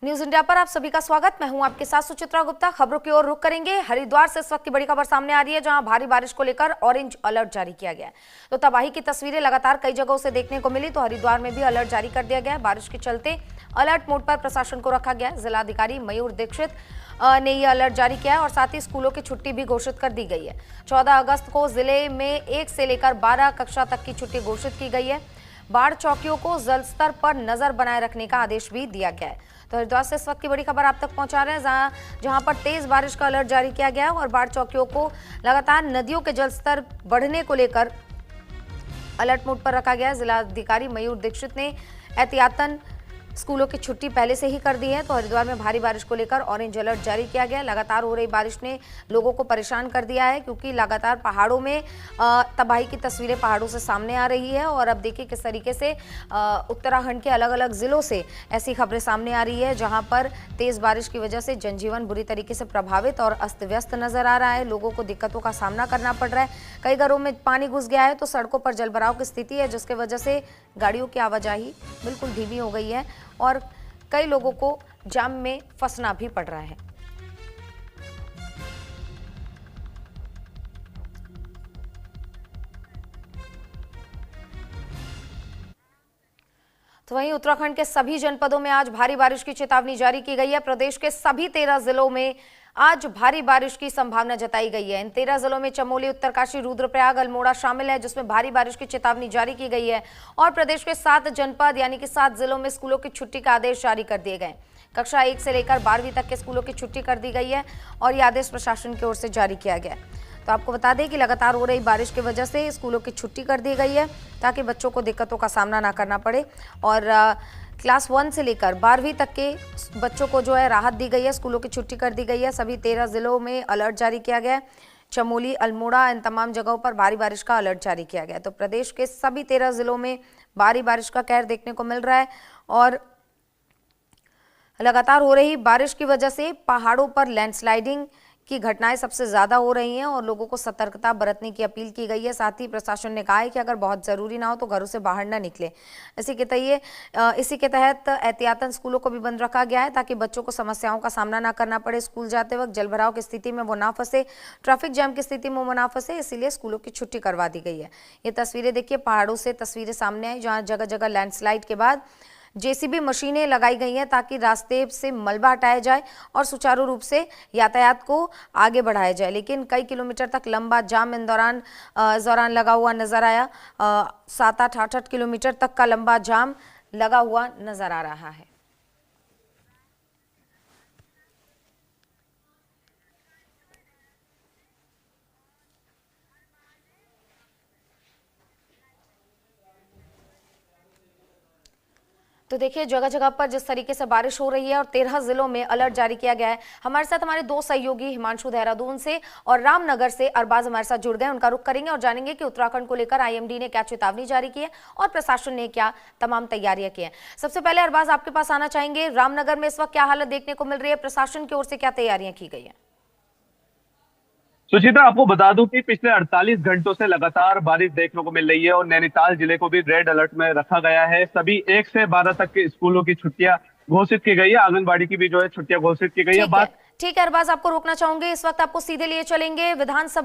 News India पर आप सभी का स्वागत। मैं हूं आपके साथ सुचित्रा गुप्ता। खबरों की ओर रुख करेंगे। हरिद्वार से इस वक्त की बड़ी खबर सामने आ रही है, जहां भारी बारिश को लेकर ऑरेंज अलर्ट जारी किया गया है। तो तबाही की तस्वीरें लगातार कई जगहों से देखने को मिली, तो हरिद्वार में भी अलर्ट जारी कर दिया गया है। बारिश के चलते अलर्ट मोड पर प्रशासन को रखा गया है। जिलाधिकारी मयूर दीक्षित ने यह अलर्ट जारी किया है और साथ ही स्कूलों की छुट्टी भी घोषित कर दी गई है। 14 अगस्त को जिले में 1 से लेकर 12 कक्षा तक की छुट्टी घोषित की गई है। बाढ़ चौकियों को जल स्तर पर नजर बनाए रखने का आदेश भी दिया गया है। तो हरिद्वार से इस वक्त की बड़ी खबर आप तक पहुंचा रहे हैं, जहां पर तेज बारिश का अलर्ट जारी किया गया है और बाढ़ चौकियों को लगातार नदियों के जलस्तर बढ़ने को लेकर अलर्ट मोड पर रखा गया है। जिलाधिकारी मयूर दीक्षित ने एहतियातन स्कूलों की छुट्टी पहले से ही कर दी है। तो हरिद्वार में भारी बारिश को लेकर ऑरेंज अलर्ट जारी किया गया है। लगातार हो रही बारिश ने लोगों को परेशान कर दिया है, क्योंकि लगातार पहाड़ों में तबाही की तस्वीरें पहाड़ों से सामने आ रही है। और अब देखिए किस तरीके से उत्तराखंड के अलग अलग जिलों से ऐसी खबरें सामने आ रही है, जहां पर तेज बारिश की वजह से जनजीवन बुरी तरीके से प्रभावित और अस्त व्यस्त नजर आ रहा है। लोगों को दिक्कतों का सामना करना पड़ रहा है। कई घरों में पानी घुस गया है, तो सड़कों पर जलभराव की स्थिति है, जिसकी वजह से गाड़ियों की आवाजाही बिल्कुल धीमी हो गई है और कई लोगों को जाम में फंसना भी पड़ रहा है। तो वहीं उत्तराखंड के सभी जनपदों में आज भारी बारिश की चेतावनी जारी की गई है। प्रदेश के सभी 13 जिलों में आज भारी बारिश की संभावना जताई गई है। इन 13 जिलों में चमोली, उत्तरकाशी, रुद्रप्रयाग, अल्मोड़ा शामिल है, जिसमें भारी बारिश की चेतावनी जारी की गई है। और प्रदेश के 7 जनपद यानी कि 7 जिलों में स्कूलों की छुट्टी का आदेश जारी कर दिए गए। कक्षा 1 से लेकर 12वीं तक के स्कूलों की छुट्टी कर दी गई है और यह आदेश प्रशासन की ओर से जारी किया गया है। तो आपको बता दें कि लगातार हो रही बारिश की वजह से स्कूलों की छुट्टी कर दी गई है, ताकि बच्चों को दिक्कतों का सामना ना करना पड़े। और क्लास 1 से लेकर 12वीं तक के बच्चों को जो है राहत दी गई है, स्कूलों की छुट्टी कर दी गई है। सभी 13 जिलों में अलर्ट जारी किया गया है। चमोली, अल्मोड़ा, इन तमाम जगहों पर भारी बारिश का अलर्ट जारी किया गया है। तो प्रदेश के सभी 13 जिलों में भारी बारिश का कहर देखने को मिल रहा है और लगातार हो रही बारिश की वजह से पहाड़ों पर लैंडस्लाइडिंग की घटनाएं सबसे ज्यादा हो रही हैं और लोगों को सतर्कता बरतने की अपील की गई है। साथ ही प्रशासन ने कहा है कि अगर बहुत जरूरी ना हो तो घरों से बाहर ना निकले। इसी के तहत एहतियातन स्कूलों को भी बंद रखा गया है, ताकि बच्चों को समस्याओं का सामना ना करना पड़े। स्कूल जाते वक्त जलभराव की स्थिति में वो ना फंसे, ट्रैफिक जैम की स्थिति में वो ना फंसे, इसीलिए स्कूलों की छुट्टी करवा दी गई है। ये तस्वीरें देखिए, पहाड़ों से तस्वीरें सामने आई, जहाँ जगह जगह लैंडस्लाइड के बाद जेसीबी मशीनें लगाई गई हैं, ताकि रास्ते से मलबा हटाया जाए और सुचारू रूप से यातायात को आगे बढ़ाया जाए। लेकिन कई किलोमीटर तक लंबा जाम इन दौरान लगा हुआ नजर आया। 7-8 किलोमीटर तक का लंबा जाम लगा हुआ नजर आ रहा है। तो देखिए जगह जगह पर जिस तरीके से बारिश हो रही है और 13 जिलों में अलर्ट जारी किया गया है। हमारे साथ हमारे 2 सहयोगी हिमांशु देहरादून से और रामनगर से अरबाज हमारे साथ जुड़ गए। उनका रुख करेंगे और जानेंगे कि उत्तराखंड को लेकर आईएमडी ने क्या चेतावनी जारी की है और प्रशासन ने क्या तमाम तैयारियां की हैं। सबसे पहले अरबाज, आपके पास आना चाहेंगे। रामनगर में इस वक्त क्या हालत देखने को मिल रही है, प्रशासन की ओर से क्या तैयारियां की गई है? सुचिता, आपको बता दूं कि पिछले 48 घंटों से लगातार बारिश देखने को मिल रही है और नैनीताल जिले को भी रेड अलर्ट में रखा गया है। सभी 1 से 12 तक के स्कूलों की छुट्टियां घोषित की गई है। आंगनबाड़ी की भी जो है छुट्टियां घोषित की गई है। ठीक है अरबाज, आपको रोकना चाहूंगे। इस वक्त आपको सीधे लिए चलेंगे विधानसभा